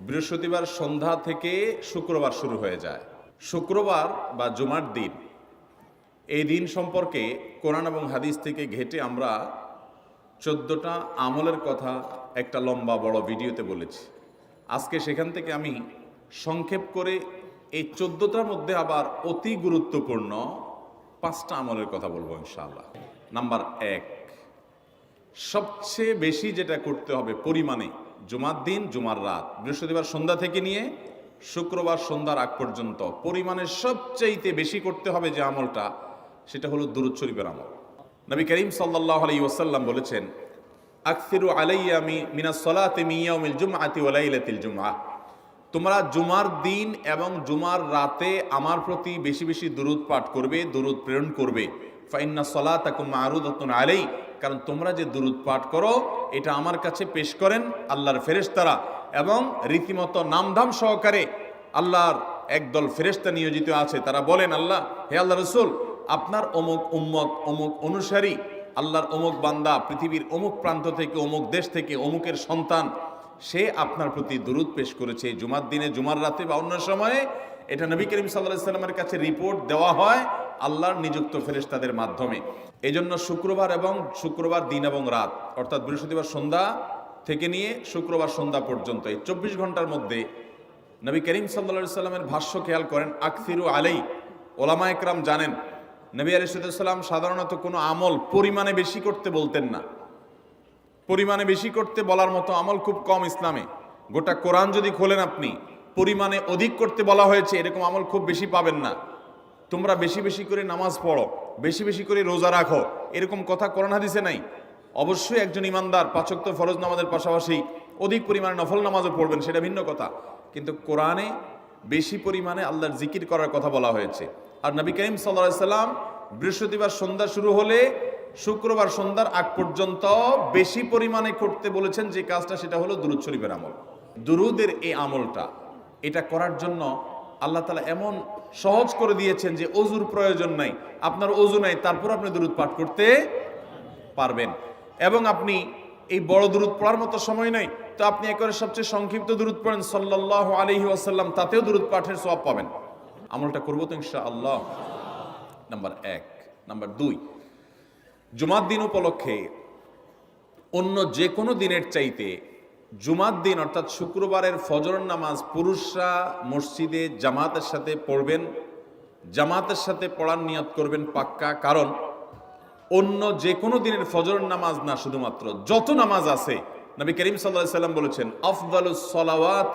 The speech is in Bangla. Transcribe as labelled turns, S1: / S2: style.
S1: বৃহস্পতিবার সন্ধ্যা থেকে শুক্রবার শুরু হয়ে যায়। শুক্রবার বা জুমার দিন, এই দিন সম্পর্কে কোরআন এবং হাদিস থেকে ঘেঁটে আমরা 14টা আমলের কথা একটা লম্বা বড় ভিডিওতে বলেছি। আজকে সেখান থেকে আমি সংক্ষেপ করে এই 14টার মধ্যে আবার অতি গুরুত্বপূর্ণ 5টা আমলের কথা বলবো ইনশাআল্লাহ। নাম্বার 1, সবচেয়ে বেশি যেটা করতে হবে পরিমাণে, জুমার দিন জুমার রাত, বৃহস্পতিবার সন্ধ্যা থেকে নিয়ে শুক্রবার সন্ধ্যার আগ পর্যন্ত পরিমাণে সবচাইতে বেশি করতে হবে যে আমলটা, সেটা হলো দুরূদ শরীফের আমল। নবী করিম সাল্লাল্লাহু আলাইহি ওয়াসাল্লাম বলেছেন, আকসিরু আলাইয়া মিনাস সালাতি মিন ইয়াউমিল জুমআতি ওয়া লাইলাতিল জুমআহ, তোমরা জুমার দিন এবং জুমার রাতে আমার প্রতি বেশি বেশি দুরূদ পাঠ করবে, দুরূদ প্রেরণ করবে। ফাইন্না সালাতাকুম মা'রুদাতুন আলাই, কারণ তোমরা যে দুরূদ পাঠ করো এটা আমার কাছে পেশ করেন আল্লাহর ফেরেশতারা, এবং রীতিমতো নামধাম সহকারে আল্লাহর একদল ফেরেশতা নিয়োজিত আছে। তারা বলেন, আল্লাহ, হে আল্লাহ রসুল, আপনার অমুক উম্মত, অমুক অনুসারী, আল্লাহর অমুক বান্দা পৃথিবীর অমুক প্রান্ত থেকে, অমুক দেশ থেকে, অমুকের সন্তান, সে আপনার প্রতি দুরূদ পেশ করেছে জুমার দিনে, জুমার রাতে বা অন্য সময়ে। এটা নবী করিম সাল্লাল্লাহু আলাইহি ওয়াসাল্লামের কাছে রিপোর্ট দেওয়া হয় আল্লাহর নিযুক্ত ফেরেশতাদের মাধ্যমে। এই জন্য শুক্রবার এবং শুক্রবার দিন এবং রাত, অর্থাৎ বৃহস্পতিবার সন্ধ্যা থেকে নিয়ে শুক্রবার সন্ধ্যা পর্যন্ত এই 24 ঘন্টার মধ্যে নবী করিম সাল্লাল্লাহু আলাইহি ওয়াসাল্লামের ভাষ্য খেয়াল করেন, আকসিরু আলাই। ওলামা একরাম জানেন নবী আলাইহিস সালাম সাধারণত কোনো আমল পরিমাণে বেশি করতে বলতেন না। পরিমাণে বেশি করতে বলার মতো আমল খুব কম ইসলামে। গোটা কোরআন যদি খোলেন আপনি, পরিমাণে অধিক করতে বলা হয়েছে এরকম আমল খুব বেশি পাবেন না। তোমরা বেশি বেশি করে নামাজ পড়ো, বেশি বেশি করে রোজা রাখো, এরকম কথা কোরআন হাদিসে নাই। অবশ্যই একজন ইমানদার 5 ওয়াক্ত ফরজ নামাজের পাশাপাশি অধিক পরিমাণে নফল নামাজও পড়বেন, সেটা ভিন্ন কথা। কিন্তু কোরআনে বেশি পরিমাণে আল্লাহর জিকির করার কথা বলা হয়েছে। আর নবী করিম সাল্লাল্লাহু আলাইহি ওয়াসাল্লাম বৃহস্পতিবার সন্ধ্যা শুরু হলে শুক্রবার সন্ধ্যার আগ পর্যন্ত বেশি পরিমাণে করতে বলেছেন যে কাজটা, সেটা হলো দুরূদ শরীফের আমল। দুরূদের এই আমলটা, এটা করার জন্য আল্লাহ তাআলা এমন সহজ করে দিয়েছেন যে ওযুর প্রয়োজন নাই। আপনার ওযু নাই, তারপর আপনি দুরূদ পাঠ করতে পারবেন। এবং আপনি এই বড় দুরূদ পড়ার মতো সময় নাই, তো আপনি একেবারে সবচেয়ে সংক্ষিপ্ত দুরূদ পড়েন সাল্লাল্লাহু আলাইহি ওয়াসাল্লাম, তাতেও দুরূদ পাঠের সওয়াব পাবেন। আমলটা করব তো ইনশাআল্লাহ। নাম্বার 1। নাম্বার 2, জুমার দিন উপলক্ষে অন্য যে কোনো দিনের চাইতে জুমার দিন অর্থাৎ শুক্রবারের ফজর নামাজ পুরুষরা মসজিদে জামাতের সাথে পড়বেন। জামাতের সাথে পড়ার নিয়ত করবেন পাক্কা, কারণ অন্য যে কোনো দিনের ফজর নামাজ না, শুধুমাত্র যত নামাজ আছে, নবী করিম সাল্লাল্লাহু আলাইহি ওয়াসাল্লাম বলেছেন, আফদালুস সালাওয়াত